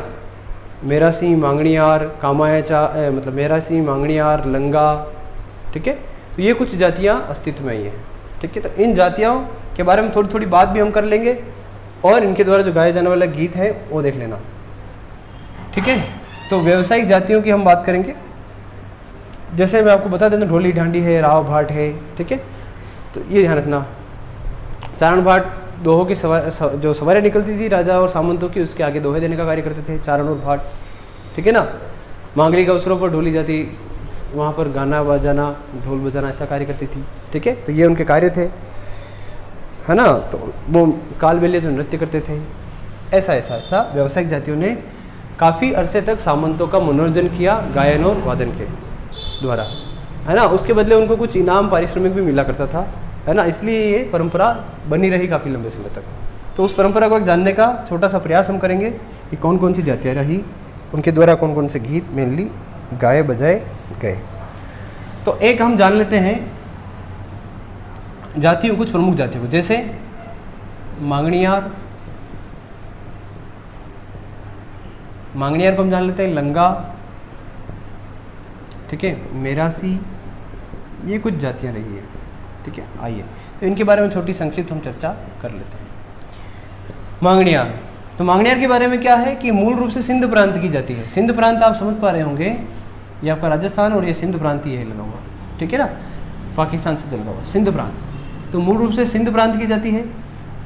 मेरासी, मांगणियार, कामायाचा, मतलब मेरासी, मांगणियार, लंगा। ठीक है, तो ये कुछ जातियाँ अस्तित्व में आई हैं। ठीक है, तो इन जातियों के बारे में थोड़ी थोड़ी बात भी हम कर लेंगे, और इनके द्वारा जो गाए जाने वाला गीत है वो देख लेना। ठीक है, तो व्यावसायिक जातियों की हम बात करेंगे। जैसे मैं आपको बता देता हूँ, ढोली ढांडी है, राव भाट है। ठीक है, तो ये ध्यान रखना। चारण भाट दोहों की जो सवारियाँ निकलती थी राजा और सामंतों की, उसके आगे दोहे देने का कार्य करते थे चारण और भाट। ठीक है ना, मांगलिक अवसरों पर ढोली जाती, वहाँ पर गाना बजाना, ढोल बजाना, ऐसा कार्य करती थी। ठीक है, तो ये उनके कार्य थे, है ना। तो वो कालबेलिया जो नृत्य करते थे, ऐसा व्यावसायिक जातियों ने काफ़ी अरसे तक सामंतों का मनोरंजन किया गायन और वादन के द्वारा, है ना। उसके बदले उनको कुछ इनाम पारिश्रमिक भी मिला करता था, है ना। इसलिए ये परंपरा बनी रही काफ़ी लंबे समय तक। तो उस परंपरा को जानने का छोटा सा प्रयास हम करेंगे कि कौन कौन सी जातियाँ रही, उनके द्वारा कौन कौन से गीत मेनली गाए बजाए गए। तो एक हम जान लेते हैं जातियों, कुछ प्रमुख जातियों को, जैसे मांगणियार को हम जान लेते हैं, लंगा, ठीक है, मेरासी, ये कुछ जातियाँ रही है। ठीक है, आइए तो इनके बारे में छोटी संक्षिप्त हम चर्चा कर लेते हैं। मांगणियार, तो मांगणियार के बारे में क्या है कि मूल रूप से सिंध प्रांत की जाति है। सिंध प्रांत आप समझ पा रहे होंगे, ये आपका राजस्थान और ये सिंध प्रांत ही है लगा हुआ, ठीक है ना, पाकिस्तान से लगा हुआ सिंध प्रांत। तो मूल रूप से सिंध प्रांत की जाति है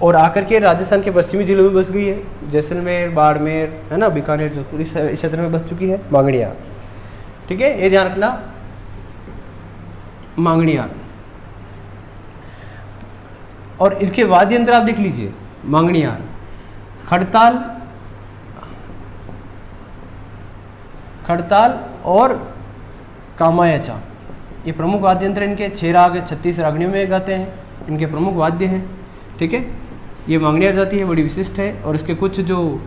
और आकर के राजस्थान के पश्चिमी जिलों में बस गई है, जैसलमेर, बाड़मेर, है ना, बीकानेर, जोधपुर, इस क्षेत्र में बस चुकी है मांगणियार। ठीक है, ये ध्यान रखना, मांगणियार। और इनके वाद्य यंत्र आप लिख लीजिए, मांगणियार, खड़ताल और कामायाचा, ये प्रमुख वाद्य यंत्र इनके। 6 राग 36 रागनियों में गाते हैं, इनके प्रमुख वाद्य हैं। ठीक है, ये मांगणियार जाति है, बड़ी विशिष्ट है। और इसके कुछ जो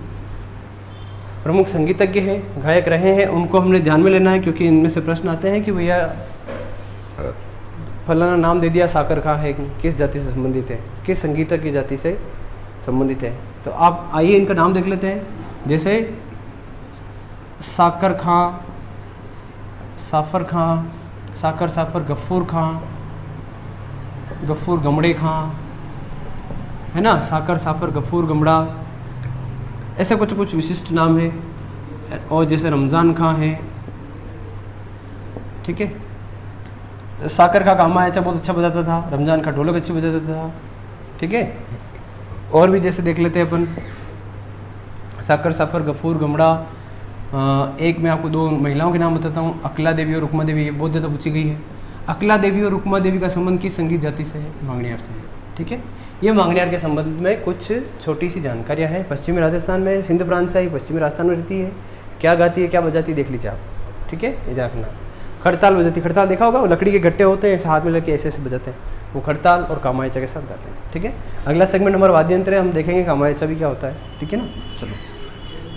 प्रमुख संगीतज्ञ हैं, गायक रहे हैं, उनको हमने ध्यान में लेना है, क्योंकि इनमें से प्रश्न आते हैं कि भैया फलाना नाम दे दिया, साकर खां है, किस जाति से संबंधित है, किस संगीतज्ञ की जाति से संबंधित है। तो आप आइए इनका नाम देख लेते हैं, जैसे साकर खां, साफर खां, साकर साफर, गफ्फूर खां, गफ्फूर गमड़े खां, है ना, साकर साफर, गफ्फूर गमड़ा, ऐसे कुछ कुछ विशिष्ट नाम है। और जैसे रमज़ान खां है, ठीक है, साकर का कामायचा बहुत अच्छा बजाता था, रमजान का ढोलक अच्छी बजाता था, ठीक है। और भी जैसे देख लेते हैं अपन, साकर, साफर, गफूर, गमड़ा। एक मैं आपको 2 महिलाओं के नाम बताता हूँ, अकला देवी और रुक्मा देवी, ये बहुत ज़्यादा पूछी गई है। अकला देवी और रुक्मा देवी का संबंध किस संगीत जाति से है? मांगणियार से है, ठीक है। ये मांगणियार के संबंध में कुछ छोटी सी जानकारियाँ हैं। पश्चिमी राजस्थान में, सिंध प्रांत से आई, पश्चिमी राजस्थान में रहती है। क्या गाती है, क्या बजाती है, देख लीजिए आप, ठीक है, ये रखना। खड़ताल बजाती, खड़ताल देखा होगा, वो लकड़ी के गट्टे होते हैं, ऐसे हाथ में लेके ऐसे ऐसे बजाते हैं, वो खड़ताल और कामायचा के साथ गाते हैं, ठीक है। अगला सेगमेंट हमारा वाद्य यंत्र है, हम देखेंगे कामायचा भी क्या होता है, ठीक है ना। चलो,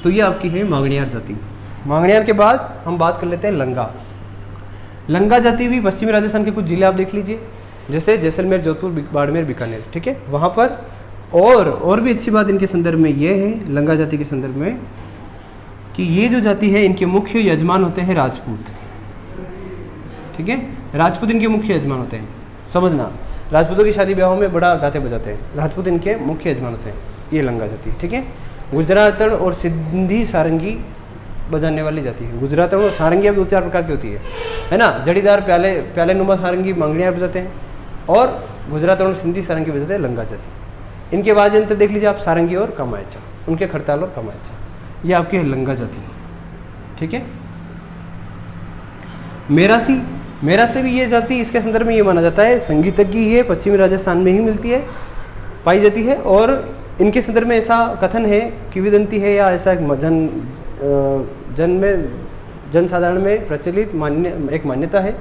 तो ये आपकी है मांगणियार जाति। मांगणियार के बाद हम बात कर लेते हैं लंगा। लंगा जाति भी पश्चिमी राजस्थान के कुछ जिले आप देख लीजिए, जैसे जैसलमेर, जोधपुर, बाड़मेर, बीकानेर, ठीक है, वहाँ पर। और भी अच्छी बात इनके संदर्भ में ये है, लंगा जाति के संदर्भ में, कि ये जो जाति है इनके मुख्य यजमान होते हैं राजपूत, ठीक है। राजपूत इनके मुख्य यजमान होते हैं, समझना। राजपूतों की शादी ब्याहों में बड़ा गाते बजाते हैं, राजपूत इनके मुख्य यजमान होते हैं, ये लंगा जाति, ठीक है। गुजरातड़ और सिंधी सारंगी बजाने वाली जाती है। गुजरातड़ और सारंगी अब 2-4 प्रकार की होती है ना। जड़ीदार प्याले नुमा सारंगी मांगणियार बजाते हैं, और गुजरातड़ और सिंधी सारंगी बजाते हैं लंगा जाति। इनके वाद्य यंत्र देख लीजिए आप, सारंगी और कामायचा, उनके खड़ताल और कामायचा, ये आपकी है लंगा जाति, ठीक है। मेरासी, मेरासी भी ये जाति, इसके संदर्भ में ये माना जाता है संगीतज्ञ ही है, पश्चिमी राजस्थान में ही मिलती है, पाई जाती है। और इनके संदर्भ में ऐसा कथन है, किंवदंती है, या ऐसा जन साधारण में प्रचलित एक मान्यता है,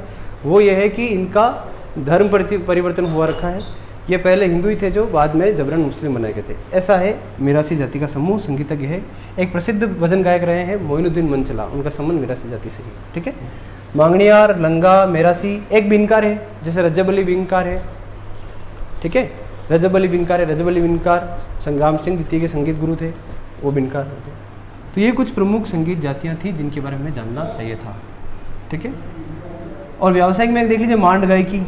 वो ये है कि इनका धर्म परिवर्तन हुआ रखा है। ये पहले हिंदू ही थे जो बाद में जबरन मुस्लिम बनाए गए थे। ऐसा है मेरासी जाति का समूह, संगीतज्ञ है। एक प्रसिद्ध भजन गायक रहे हैं मोइनुद्दीन मंचला, उनका संबंध मेरासी जाति से ही, ठीक है। मांगणियार, लंगा, मेरासी। एक बिनकार है, जैसे रजब अली बिनकार है, ठीक है, रजब अली बिनकार है। रजब अली बिनकार संग्राम सिंह द्वितीय के संगीत गुरु थे, वो बिनकार थे। तो ये कुछ प्रमुख संगीत जातियाँ थी जिनके बारे में जानना चाहिए था, ठीक है। और व्यावसायिक में देख लीजिए, मांड गायकी,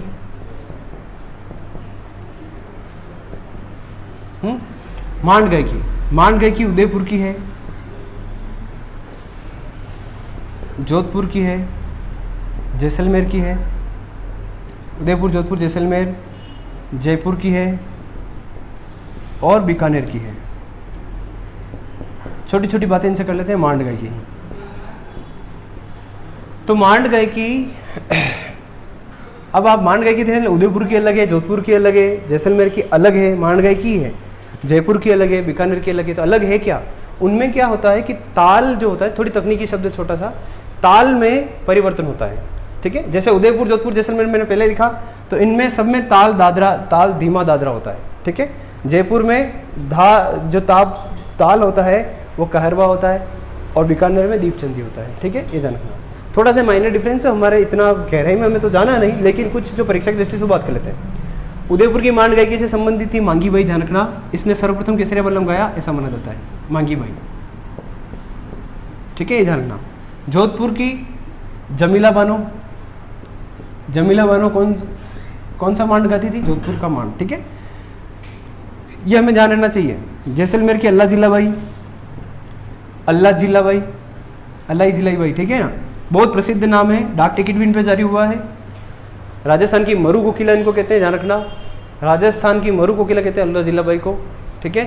मांड गायकी, मांड गायकी उदयपुर की है, जोधपुर की है, जैसलमेर की है। उदयपुर, जोधपुर, जैसलमेर, जयपुर की है और बीकानेर की है। छोटी छोटी बातें इनसे कर लेते हैं। मांड गायकी, तो मांड गायकी, अब आप मांड गायकी थे, उदयपुर की अलग है, जोधपुर की अलग है, जैसलमेर की अलग है, मांड गायकी है, जयपुर की अलग है, बीकानेर की अलग है। तो अलग है क्या, उनमें क्या होता है कि ताल जो होता है, थोड़ी तकनीकी शब्द छोटा सा, ताल में परिवर्तन होता है, ठीक है। जैसे उदयपुर, जोधपुर, जैसलमेर मैंने पहले लिखा, तो इनमें सब में ताल दादरा, ताल धीमा दादरा होता है, ठीक है। जयपुर में जो ताल होता है वो कहरवा होता है, और बीकानेर में दीपचंदी होता है, ठीक है। ये ध्यान रखना, थोड़ा सा माइनर डिफरेंस है, हमारे इतना गहराई में हमें तो जाना नहीं, लेकिन कुछ जो परीक्षा की दृष्टि से बात कर लेते हैं। उदयपुर की मांड गायकी से संबंधित थी मांगी बाई, ध्यान रखना, इसने सर्वप्रथम केसरिया बल्लम गाया ऐसा माना जाता है, मांगी बाई, ठीक है, ये ध्यान रखना। जोधपुर की जमीला बानो, जमीला बानो कौन सा मांड गाती थी, जोधपुर का मांड, ठीक है, ये हमें ध्यान रखना चाहिए। जैसलमेर की अल्लाह जिला बाई, अल्लाह जिला बाई, अल्लाह जिलाई बाई, ठीक है ना, बहुत प्रसिद्ध नाम है, डाक टिकट भी इन पर जारी हुआ है। राजस्थान की मरु कोकिला इनको कहते हैं, ध्यान रखना, राजस्थान की मरु कोकिला कहते हैं अल्लाह जिला बाई को, ठीक है।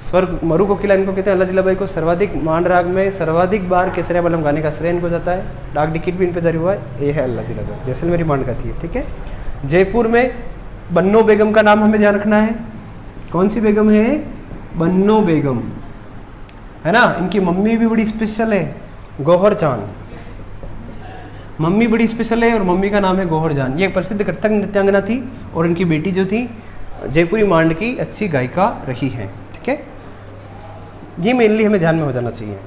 स्वर्ग मरु कोकिला इनको कहते हैं अल्लाह जिला बाई को। सर्वाधिक मांड राग में सर्वाधिक बार केसरिया बल्लम गाने का श्रेय इनको जाता है, डाक टिकट भी इन पर जारी हुआ है, ये है अल्लाह जिला बाई, जैसलमेरी मांड गाती है, ठीक है। जयपुर में बन्नो बेगम का नाम हमें ध्यान रखना है, कौन सी बेगम है, बन्नो बेगम, है ना। इनकी मम्मी भी बड़ी स्पेशल है, गौहर चांद, मम्मी बड़ी स्पेशल है और मम्मी का नाम है गौहर जान। ये एक प्रसिद्ध कथक नृत्यांगना थी और इनकी बेटी जो थी जयपुरी मांड की अच्छी गायिका रही है, ठीक है। ये मेनली हमें ध्यान में हो जाना चाहिए।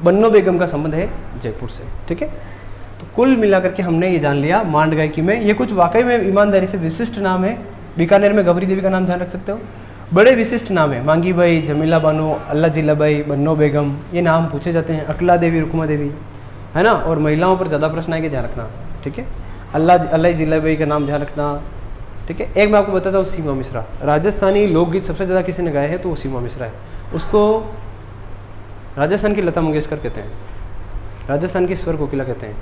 बन्नो बेगम का संबंध है जयपुर से, ठीक है। तो कुल मिलाकर के हमने ये जान लिया मांड गायकी में ये कुछ वाकई में ईमानदारी से विशिष्ट नाम है। बीकानेर में गबरी देवी का नाम ध्यान रख सकते हो, बड़े विशिष्ट नाम है। मांगी बाई, जमीला बानो, अल्लाह जिला बाई, बन्नो बेगम, ये नाम पूछे जाते हैं। अकला देवी, रुकमा देवी, है ना। और महिलाओं पर ज़्यादा प्रश्न आएंगे, ध्यान रखना, ठीक है। अल्लाह जिला बाई का नाम ध्यान रखना, ठीक है। एक मैं आपको बताता हूँ, सीमा मिश्रा, राजस्थानी लोकगीत सबसे ज़्यादा किसी ने गाए हैं तो वो सीमा मिश्रा है। उसको राजस्थान की लता मंगेशकर कहते हैं, राजस्थान की स्वर कोकिला कहते हैं।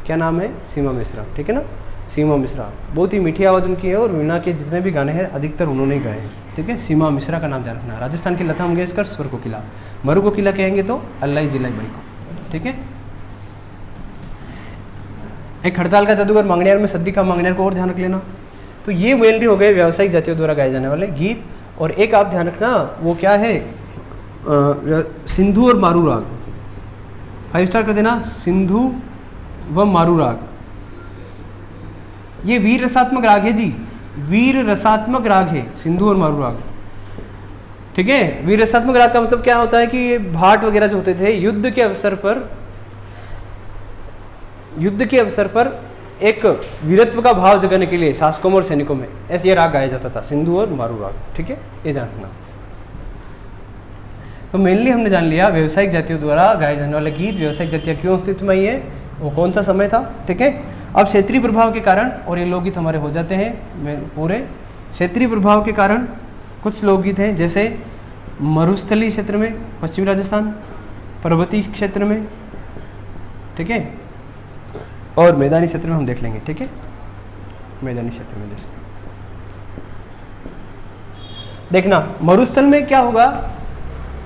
क्या नाम है? सीमा मिश्रा, ठीक है ना, सीमा मिश्रा। बहुत ही मीठी आवाज़ उनकी है और वीणा के जितने भी गाने हैं अधिकतर उन्होंने ही गाए हैं, ठीक है। सीमा मिश्रा का नाम ध्यान रखना। राजस्थान की लता मंगेशकर स्वर कोकिला, मरु कोकिला कहेंगे तो अल्लाई जिलाई बाई को, ठीक है। एक हड़ताल का जादूगर मांगनियार में सद्दी का मांगनियार को और ध्यान रख लेना। तो ये मेनली हो गए व्यावसायिक जातियों द्वारा गाए जाने वाले गीत। और एक आप ध्यान रखना वो क्या है, सिंधु और मारू राग, 5 स्टार कर देना, सिंधु व मारू राग। ये वीर रसात्मक राग है जी, वीर रसात्मक राग है सिंधु और मारू राग, ठीक है। वीर रसात्मक राग का मतलब क्या होता है कि ये भाट वगैरह जो होते थे युद्ध के अवसर पर एक वीरत्व का भाव जगाने के लिए शासकों और सैनिकों में ऐसे ये राग गाया जाता था, सिंधु और मारू राग, ठीक है, ये ध्यान रखना। तो मेनली हमने जान लिया व्यावसायिक जातियों द्वारा गाए जाने वाले गीत, व्यावसायिक जातियाँ क्यों अस्तित्व में आई है, वो कौन सा समय था, ठीक है। अब क्षेत्रीय प्रभाव के कारण, और ये लोकगीत हमारे हो जाते हैं पूरे। क्षेत्रीय प्रभाव के कारण कुछ लोकगीत हैं, जैसे मरुस्थलीय क्षेत्र में पश्चिमी राजस्थान, पर्वतीय क्षेत्र में, ठीक है, और मैदानी क्षेत्र में हम देख लेंगे, ठीक है। मैदानी क्षेत्र में जैसे देखना मरुस्थल में क्या होगा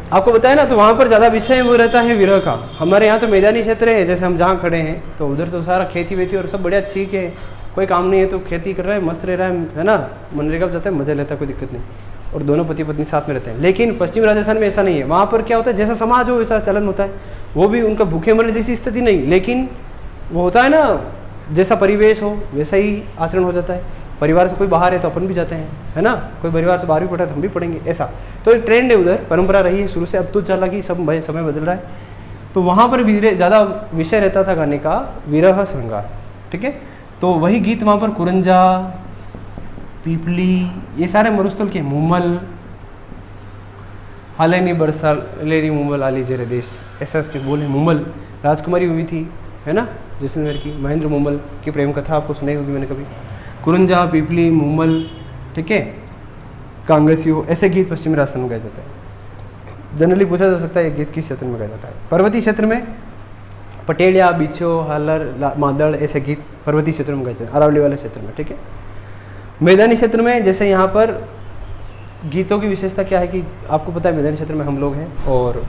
आपको बताया ना, तो वहाँ पर ज़्यादा विषय वो रहता है विरह का। हमारे यहाँ तो मैदानी क्षेत्र है, जैसे हम जहाँ खड़े हैं तो उधर तो सारा खेती वेती और सब बढ़िया ठीक है, कोई काम नहीं है तो खेती कर रहा है, मस्त रह रहा है ना, मनरेगा पर जाता है, मजा लेता है, कोई दिक्कत नहीं, और दोनों पति पत्नी साथ में रहते हैं। लेकिन पश्चिमी राजस्थान में ऐसा नहीं है, वहाँ पर क्या होता है जैसा समाज हो वैसा चलन होता है, वो भी उनका भूखे मरने जैसी स्थिति नहीं, लेकिन वो होता है ना जैसा परिवेश हो वैसा ही आचरण हो जाता है। परिवार से कोई बाहर है तो अपन भी जाते हैं, है ना, कोई परिवार से बाहर भी पढ़ा है तो हम भी पढ़ेंगे, ऐसा तो एक ट्रेंड है उधर, परंपरा रही है शुरू से, अब तो चला कि सब समय बदल रहा है। तो वहाँ पर ज़्यादा विषय रहता था गाने का विरह श्रृंगार, ठीक है। तो वही गीत वहाँ पर कुरंजा, पीपली, ये सारे मरुस्थल के, मुमल, हालेनी बरसा लेरी मुमल आली जेरे देश, ऐसा इसके बोल है। मुमल राजकुमारी हुई थी, है ना, जैसलमेर की, महेंद्र मुमल की प्रेम कथा आपको सुनाई होगी मैंने कभी। कुरंजा, पीपली, मुमल, ठीक है, कांग्रेसियो, ऐसे गीत पश्चिमी राजस्थान में गाए जाते हैं। जनरली पूछा जा सकता है ये गीत किस क्षेत्र में गाया जाता है। पर्वतीय क्षेत्र में पटेलिया, बिछो, हालर, मादड़, ऐसे गीत पर्वतीय क्षेत्र में गाए जाते हैं, अरावली वाले क्षेत्र में, ठीक है। मैदानी क्षेत्र में जैसे यहाँ पर गीतों की विशेषता क्या है कि आपको पता है मैदानी क्षेत्र में हम लोग हैं, और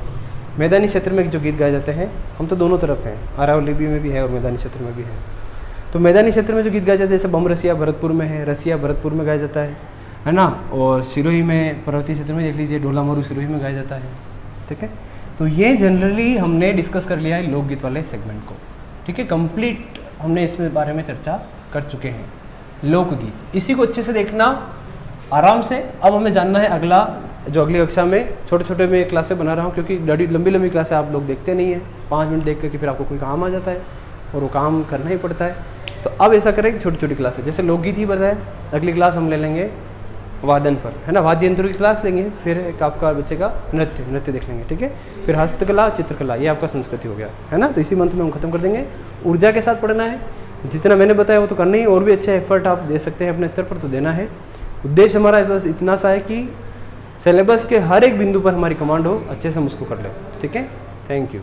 मैदानी क्षेत्र में जो गीत गाए जाते हैं, हम तो दोनों तरफ हैं, अरावली में भी है और मैदानी क्षेत्र में भी है। तो मैदानी क्षेत्र में जो गीत गाए जाते हैं जैसे बम रसिया भरतपुर में है, रसिया भरतपुर में गाया जाता है ना, और सिरोही में, पर्वतीय क्षेत्र में देख लीजिए ढोला मोरू सिरोही में गाया जाता है, ठीक है। तो ये जनरली हमने डिस्कस कर लिया है लोकगीत वाले सेगमेंट को, ठीक है, कंप्लीट हमने इसमें बारे में चर्चा कर चुके हैं। लोकगीत इसी को अच्छे से देखना आराम से। अब हमें जानना है अगला, जो अगली कक्षा में छोटे छोटे में क्लासें बना रहा हूँ, क्योंकि बड़ी लंबी लंबी क्लासें आप लोग देखते नहीं हैं, 5 मिनट देख करके फिर आपको कोई काम आ जाता है और वो काम करना ही पड़ता है। तो अब ऐसा करें कि छोटी छोटी क्लासें, जैसे लोकगीत ही बताए, अगली क्लास हम ले लेंगे वादन पर, है ना, वाद्य यंत्रों की क्लास लेंगे, फिर एक आपका बच्चे का नृत्य देख लेंगे, ठीक है, फिर हस्तकला, चित्रकला, ये आपका संस्कृति हो गया, है ना। तो इसी मंथ में हम खत्म कर देंगे। ऊर्जा के साथ पढ़ना है, जितना मैंने बताया वो तो करना ही, और भी अच्छा एफर्ट आप दे सकते हैं अपने स्तर पर, तो देना है। उद्देश्य हमारा इस इतना सा है कि सिलेबस के हर एक बिंदु पर हमारी कमांड हो, अच्छे से हम उसको कर लें, ठीक है। Thank you.